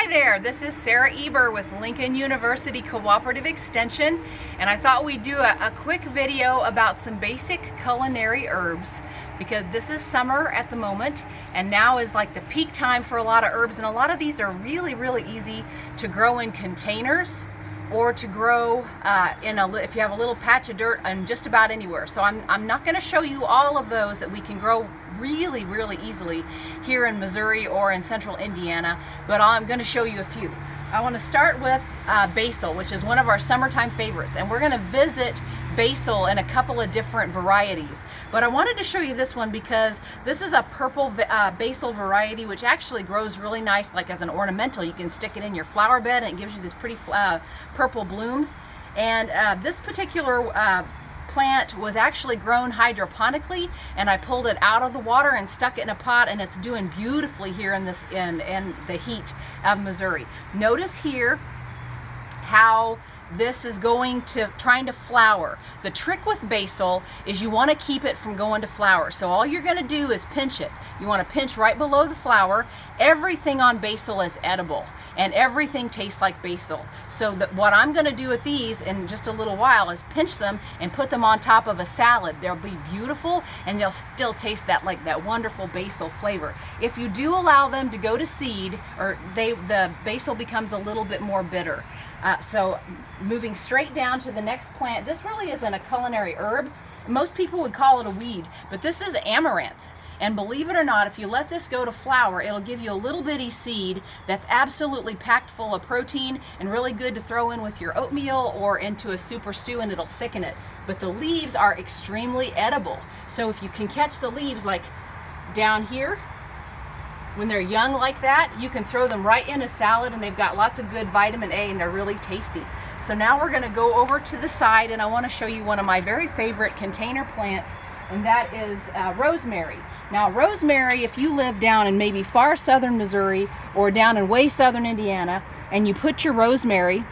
there, this is Sarah Eber with Lincoln University Cooperative Extension, and I thought we'd do a quick video about some basic culinary herbs because this is summer at the moment and now is like the peak time for a lot of herbs, and a lot of these are really easy to grow in containers or to grow if you have a little patch of dirt and just about anywhere. So I'm not going to show you all of those that we can grow really easily here in Missouri or in central Indiana, but I'm going to show you a few. I want to start with basil, which is one of our summertime favorites, and we're going to visit basil in a couple of different varieties. But I wanted to show you this one because this is a purple basil variety which actually grows really nice, like as an ornamental. You can stick it in your flower bed and it gives you this pretty purple blooms. And this particular plant was actually grown hydroponically, and I pulled it out of the water and stuck it in a pot, and it's doing beautifully here in the heat of Missouri. Notice here how this is trying to flower. The trick with basil is you want to keep it from going to flower. So all you're going to do is pinch it. You want to pinch right below the flower. Everything on basil is edible and everything tastes like basil. So what I'm going to do with these in just a little while is pinch them and put them on top of a salad. They'll be beautiful and they'll still taste that wonderful basil flavor. If you do allow them to go to seed, or the basil becomes a little bit more bitter. So moving straight down to the next plant, this really isn't a culinary herb. Most people would call it a weed, but this is amaranth. And believe it or not, if you let this go to flower, it'll give you a little bitty seed that's absolutely packed full of protein and really good to throw in with your oatmeal or into a soup or stew, and it'll thicken it. But the leaves are extremely edible. So if you can catch the leaves like down here, when they're young like that, you can throw them right in a salad, and they've got lots of good vitamin A and they're really tasty. So now we're going to go over to the side, and I want to show you one of my very favorite container plants, and that is rosemary. Now rosemary, if you live down in maybe far southern Missouri or down in way southern Indiana, and you put your rosemary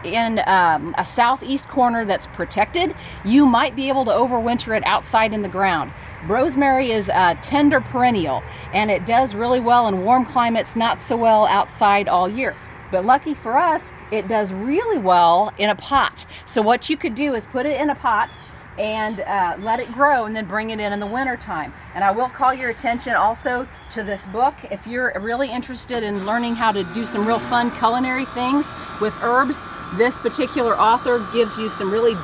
in a southeast corner that's protected, you might be able to overwinter it outside in the ground. Rosemary is a tender perennial, and it does really well in warm climates, not so well outside all year. But lucky for us, it does really well in a pot. So what you could do is put it in a pot and let it grow, and then bring it in the winter time. And I will call your attention also to this book. If you're really interested in learning how to do some real fun culinary things with herbs, this particular author gives you some really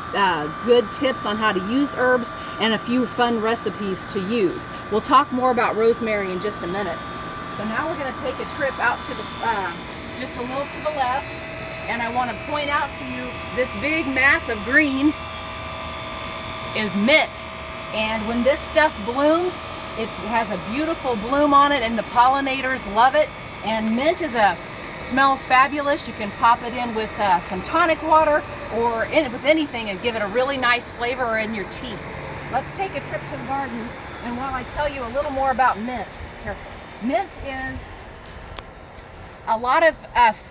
good tips on how to use herbs and a few fun recipes to use. We'll talk more about rosemary in just a minute. So now we're going to take a trip out to just a little to the left, and I want to point out to you this big mass of green is mint. And when this stuff blooms, it has a beautiful bloom on it, and the pollinators love it. And mint smells fabulous. You can pop it in with some tonic water or with anything and give it a really nice flavor in your tea. Let's take a trip to the garden, and while I tell you a little more about mint, careful. Mint is a lot of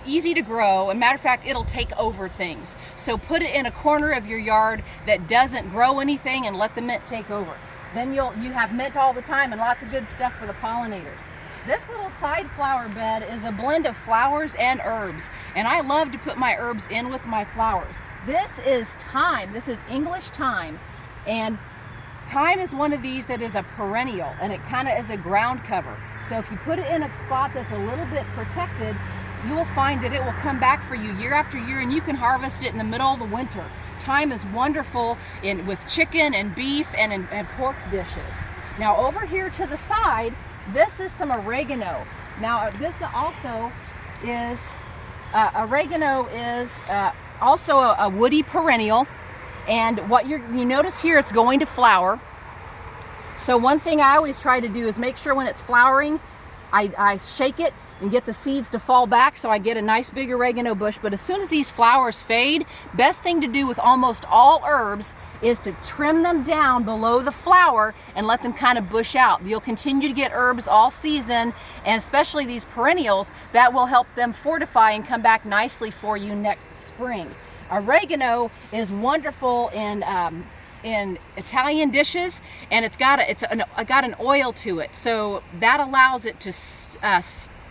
easy to grow. As a matter of fact, it'll take over things. So put it in a corner of your yard that doesn't grow anything and let the mint take over. Then you have mint all the time and lots of good stuff for the pollinators. This little side flower bed is a blend of flowers and herbs, and I love to put my herbs in with my flowers. This is thyme. This is English thyme, and thyme is one of these that is a perennial, and it kind of is a ground cover. So if you put it in a spot that's a little bit protected, you will find that it will come back for you year after year, and you can harvest it in the middle of the winter. Thyme is wonderful with chicken and beef and pork dishes. Now over here to the side, this is some oregano. Now this also is, oregano is also a woody perennial. And what you notice here, it's going to flower. So one thing I always try to do is make sure when it's flowering, I shake it and get the seeds to fall back so I get a nice big oregano bush. But as soon as these flowers fade, best thing to do with almost all herbs is to trim them down below the flower and let them kind of bush out. You'll continue to get herbs all season, and especially these perennials, that will help them fortify and come back nicely for you next spring. Oregano is wonderful in Italian dishes, and it's got an oil to it, so that allows it to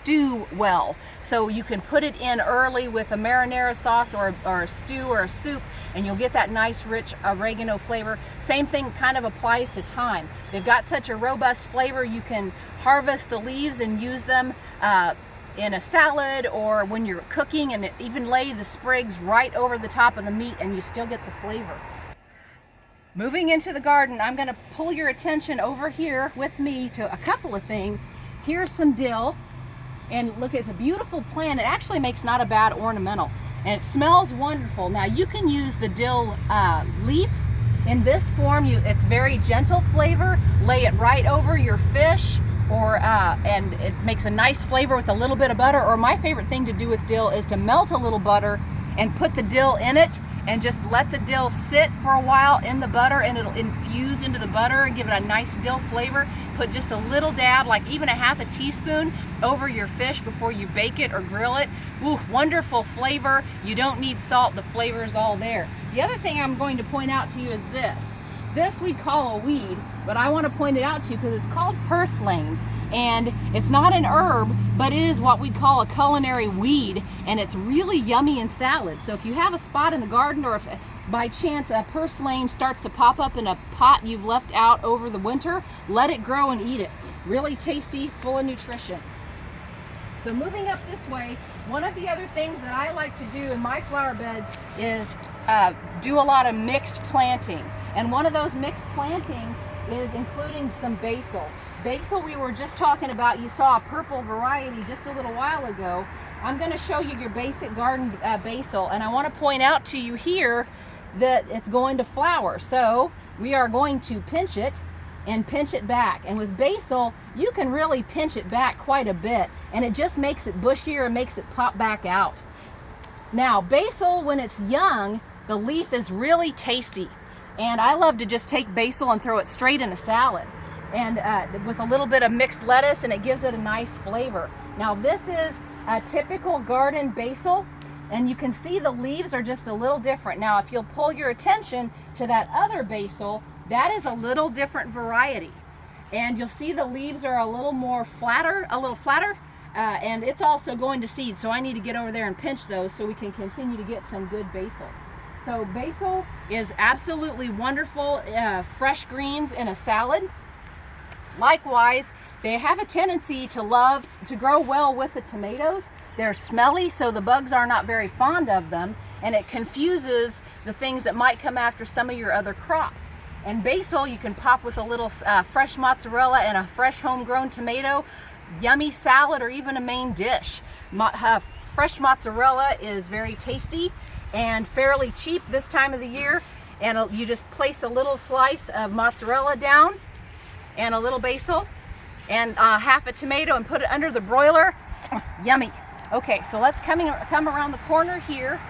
stew well. So you can put it in early with a marinara sauce or a stew or a soup, and you'll get that nice rich oregano flavor. Same thing kind of applies to thyme. They've got such a robust flavor, you can harvest the leaves and use them in a salad or when you're cooking, and even lay the sprigs right over the top of the meat and you still get the flavor. Moving into the garden, I'm going to pull your attention over here with me to a couple of things. Here's some dill, and look, it's a beautiful plant. It actually makes not a bad ornamental, and it smells wonderful. Now you can use the dill leaf in this form. It's very gentle flavor. Lay it right over your fish, or and it makes a nice flavor with a little bit of butter. Or my favorite thing to do with dill is to melt a little butter and put the dill in it, and just let the dill sit for a while in the butter, and it'll infuse into the butter and give it a nice dill flavor. Put just a little dab, like even a half a teaspoon, over your fish before you bake it or grill it. Ooh, wonderful flavor. You don't need salt, the flavor is all there. The other thing I'm going to point out to you is this. This we call a weed, but I want to point it out to you because it's called purslane, and it's not an herb, but it is what we call a culinary weed, and it's really yummy in salad. So if you have a spot in the garden, or if by chance a purslane starts to pop up in a pot you've left out over the winter, let it grow and eat it. Really tasty, full of nutrition. So moving up this way, one of the other things that I like to do in my flower beds is do a lot of mixed planting. And one of those mixed plantings is including some basil. Basil we were just talking about, you saw a purple variety just a little while ago. I'm going to show you your basic garden basil, and I want to point out to you here that it's going to flower. So we are going to pinch it and pinch it back. And with basil, you can really pinch it back quite a bit, and it just makes it bushier and makes it pop back out. Now basil, when it's young, the leaf is really tasty. And I love to just take basil and throw it straight in a salad, and with a little bit of mixed lettuce, and it gives it a nice flavor. Now this is a typical garden basil, and you can see the leaves are just a little different. Now if you'll pull your attention to that other basil, that is a little different variety, and you'll see the leaves are a little more flatter, and it's also going to seed. So I need to get over there and pinch those so we can continue to get some good basil. So basil is absolutely wonderful, fresh greens in a salad. Likewise, they have a tendency to grow well with the tomatoes. They're smelly, so the bugs are not very fond of them, and it confuses the things that might come after some of your other crops. And basil you can pop with a little fresh mozzarella and a fresh homegrown tomato, yummy salad, or even a main dish. Fresh mozzarella is very tasty and fairly cheap this time of the year, and you just place a little slice of mozzarella down and a little basil and half a tomato and put it under the broiler. Yummy. Okay, so let's come around the corner here,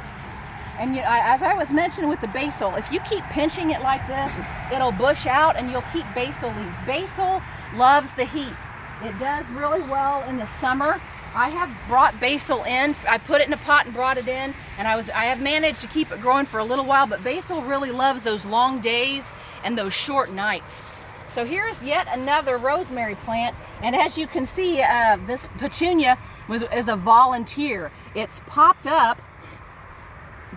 and as I was mentioning with the basil, if you keep pinching it like this, it'll bush out and you'll keep basil leaves. Basil loves the heat. It does really well in the summer. I have brought basil in. I put it in a pot and brought it in, and I have managed to keep it growing for a little while, but basil really loves those long days and those short nights. So here's yet another rosemary plant, and as you can see, this petunia is a volunteer. It's popped up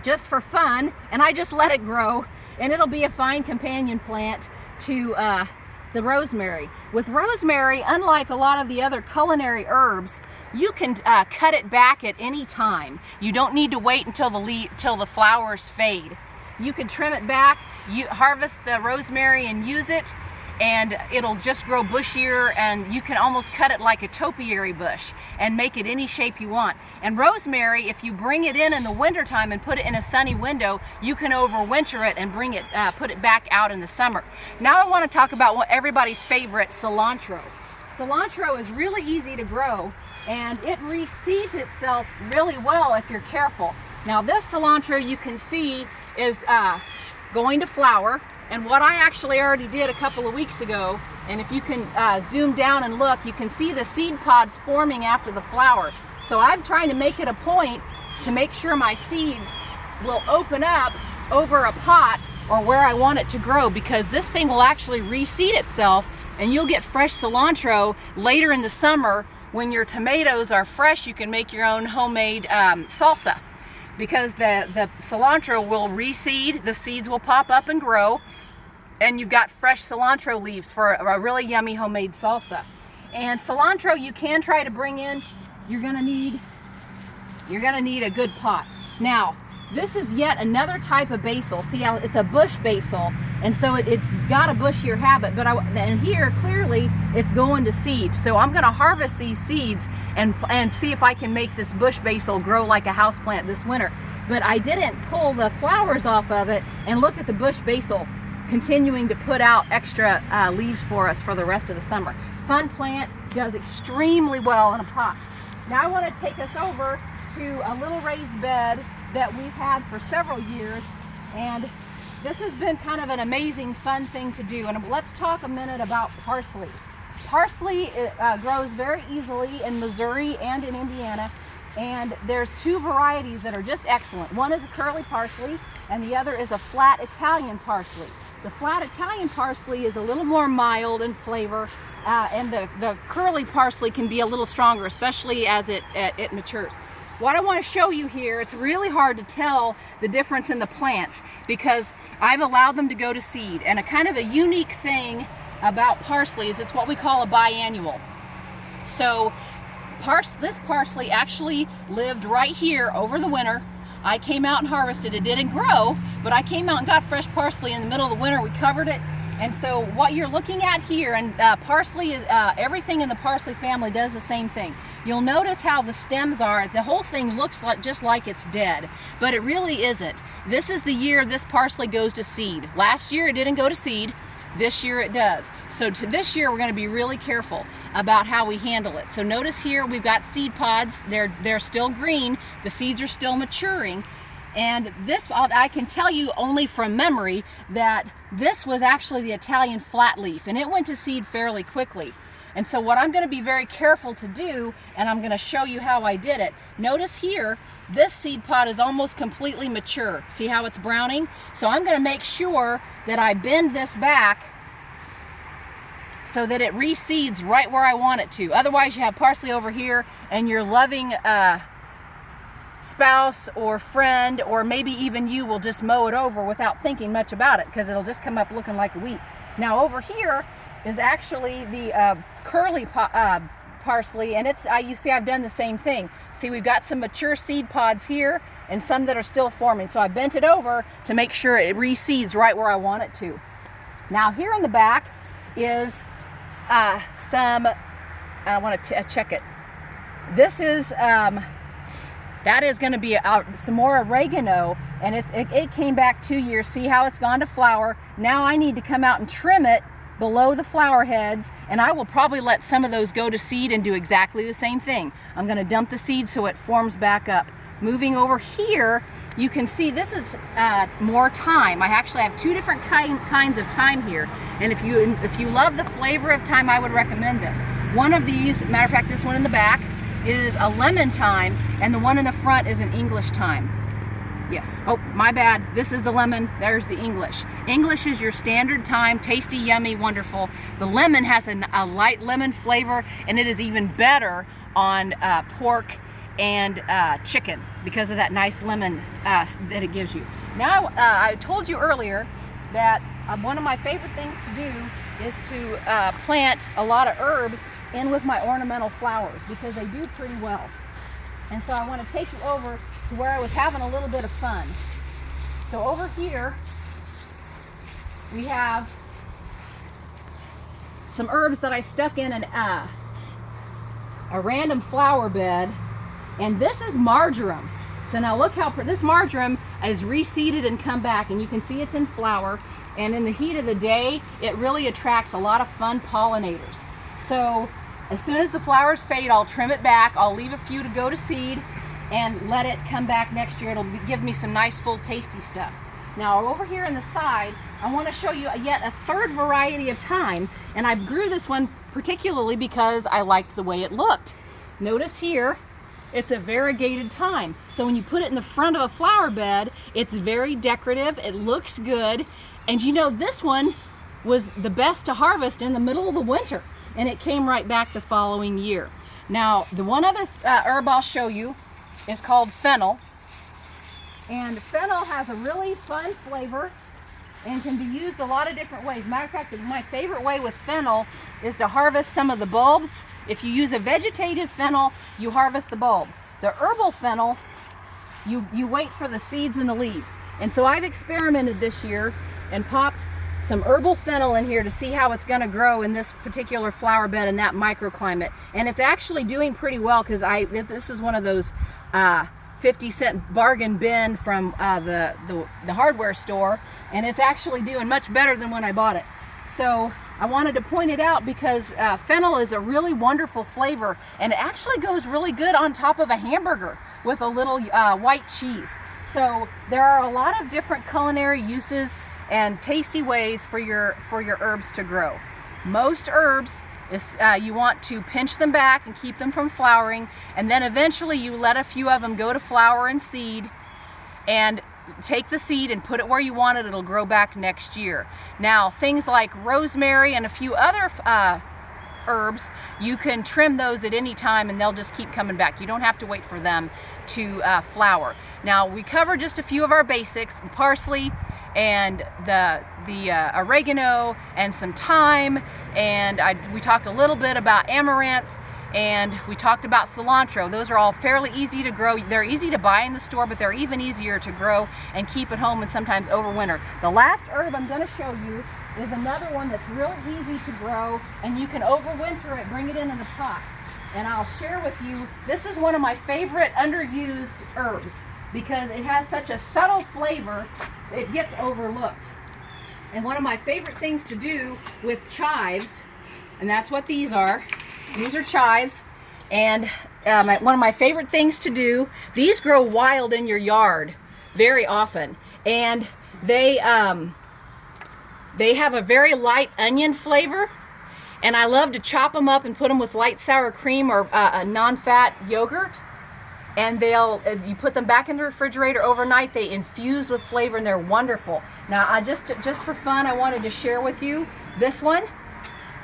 just for fun, and I just let it grow, and it'll be a fine companion plant to the rosemary. With rosemary, unlike a lot of the other culinary herbs, you can cut it back at any time. You don't need to wait until the flowers fade. You can trim it back, you harvest the rosemary and use it, and it'll just grow bushier, and you can almost cut it like a topiary bush and make it any shape you want. And rosemary, if you bring it in the wintertime and put it in a sunny window, you can overwinter it and put it back out in the summer. Now I want to talk about everybody's favorite, cilantro. Cilantro is really easy to grow, and it reseeds itself really well if you're careful. Now this cilantro, you can see, is going to flower. And what I actually already did a couple of weeks ago, and if you can zoom down and look, you can see the seed pods forming after the flower. So I'm trying to make it a point to make sure my seeds will open up over a pot or where I want it to grow, because this thing will actually reseed itself, and you'll get fresh cilantro later in the summer when your tomatoes are fresh, you can make your own homemade salsa, because the cilantro will reseed, the seeds will pop up and grow, and you've got fresh cilantro leaves for a really yummy homemade salsa. And cilantro you can try to bring in. You're gonna need a good pot. Now, this is yet another type of basil. See how it's a bush basil, and so it's got a bushier habit, but and here clearly it's going to seed. So I'm gonna harvest these seeds and see if I can make this bush basil grow like a house plant this winter. But I didn't pull the flowers off of it, and look at the bush basil continuing to put out extra leaves for us for the rest of the summer. Fun plant, does extremely well in a pot. Now I want to take us over to a little raised bed that we've had for several years, and this has been kind of an amazing fun thing to do. And let's talk a minute about parsley. Parsley grows very easily in Missouri and in Indiana, and there's two varieties that are just excellent. One is a curly parsley and the other is a flat Italian parsley. The flat Italian parsley is a little more mild in flavor, and the curly parsley can be a little stronger, especially as it matures. What I want to show you here, it's really hard to tell the difference in the plants because I've allowed them to go to seed. And a kind of a unique thing about parsley is it's what we call a biannual. So this parsley actually lived right here over the winter. I came out and harvested it. It didn't grow, but I came out and got fresh parsley in the middle of the winter. We covered it. And so what you're looking at here, and parsley is, everything in the parsley family does the same thing. You'll notice how the stems are, the whole thing looks like just like it's dead, but it really isn't. This is the year this parsley goes to seed. Last year it didn't go to seed, this year it does. So this year we're gonna be really careful about how we handle it. So notice here we've got seed pods, they're still green, the seeds are still maturing. And this, I can tell you only from memory that this was actually the Italian flat leaf, and it went to seed fairly quickly. And so what I'm going to be very careful to do, and I'm going to show you how I did it. Notice here, this seed pod is almost completely mature. See how it's browning? So I'm going to make sure that I bend this back so that it reseeds right where I want it to. Otherwise you have parsley over here and your loving spouse or friend, or maybe even you, will just mow it over without thinking much about it because it'll just come up looking like a weed. Now over here is actually the curly parsley, and you see I've done the same thing. See, we've got some mature seed pods here and some that are still forming. So I bent it over to make sure it reseeds right where I want it to. Now here in the back is some, I want to check it. This is that is going to be some more oregano, and it came back 2 years. See how it's gone to flower? Now I need to come out and trim it below the flower heads, and I will probably let some of those go to seed and do exactly the same thing. I'm going to dump the seed so it forms back up. Moving over here, you can see this is more thyme. I actually have two different kinds of thyme here, and if you love the flavor of thyme, I would recommend this. One of these, matter of fact, this one in the back is a lemon thyme, and the one in the front is an English thyme. Yes, oh, my bad. This is the lemon, there's the English. English is your standard thyme, tasty, yummy, wonderful. The lemon has a light lemon flavor, and it is even better on pork and chicken because of that nice lemon that it gives you. Now, I told you earlier that one of my favorite things to do is to plant a lot of herbs in with my ornamental flowers because they do pretty well. And so I want to take you over to where I was having a little bit of fun. So over here we have some herbs that I stuck in a random flower bed, and this is marjoram. So now look how this marjoram is reseeded and come back, and you can see it's in flower, and in the heat of the day it really attracts a lot of fun pollinators. So as soon as the flowers fade, I'll trim it back. I'll leave a few to go to seed and let it come back next year. It'll give me some nice, full, tasty stuff. Now over here on the side, I want to show you yet a third variety of thyme, and I grew this one particularly because I liked the way it looked. Notice here, it's a variegated thyme. So when you put it in the front of a flower bed, it's very decorative, it looks good, and you know this one was the best to harvest in the middle of the winter, and it came right back the following year. Now, the one other herb I'll show you is called fennel. And fennel has a really fun flavor and can be used a lot of different ways. Matter of fact, my favorite way with fennel is to harvest some of the bulbs. If you use a vegetative fennel, you harvest the bulbs. The herbal fennel, you wait for the seeds and the leaves. And so I've experimented this year and popped some herbal fennel in here to see how it's going to grow in this particular flower bed in that microclimate. And it's actually doing pretty well, because this is one of those 50-cent bargain bin from the hardware store, and it's actually doing much better than when I bought it. So I wanted to point it out because fennel is a really wonderful flavor, and it actually goes really good on top of a hamburger with a little white cheese. So there are a lot of different culinary uses and tasty ways for your herbs to grow. Most herbs you want to pinch them back and keep them from flowering, and then eventually you let a few of them go to flower and seed, and take the seed and put it where you want it. It'll grow back next year. Now, things like rosemary and a few other herbs, you can trim those at any time and they'll just keep coming back. You don't have to wait for them to flower. Now, we covered just a few of our basics: the parsley and the oregano and some thyme, and we talked a little bit about amaranth, and we talked about cilantro. Those are all fairly easy to grow. They're easy to buy in the store, but they're even easier to grow and keep at home and sometimes overwinter. The last herb I'm going to show you is another one that's really easy to grow, and you can overwinter it, bring it in a pot. And I'll share with you, this is one of my favorite underused herbs because it has such a subtle flavor, it gets overlooked. And one of my favorite things to do with chives, and that's what these are. These are chives, and one of my favorite things to do, these grow wild in your yard very often, and they have a very light onion flavor, and I love to chop them up and put them with light sour cream or a non-fat yogurt, and you put them back in the refrigerator overnight. They infuse with flavor and they're wonderful. Now, just for fun, I wanted to share with you this one.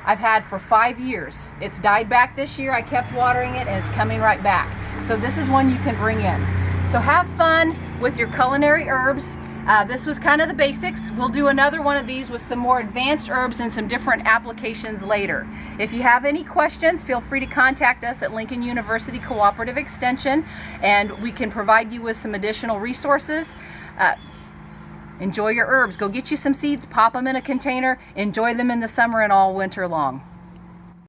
I've had for 5 years. It's died back this year. I kept watering it and it's coming right back. So this is one you can bring in. So have fun with your culinary herbs. This was kind of the basics. We'll do another one of these with some more advanced herbs and some different applications later. If you have any questions, feel free to contact us at Lincoln University Cooperative Extension, and we can provide you with some additional resources. Enjoy your herbs. Go get you some seeds, pop them in a container, enjoy them in the summer and all winter long.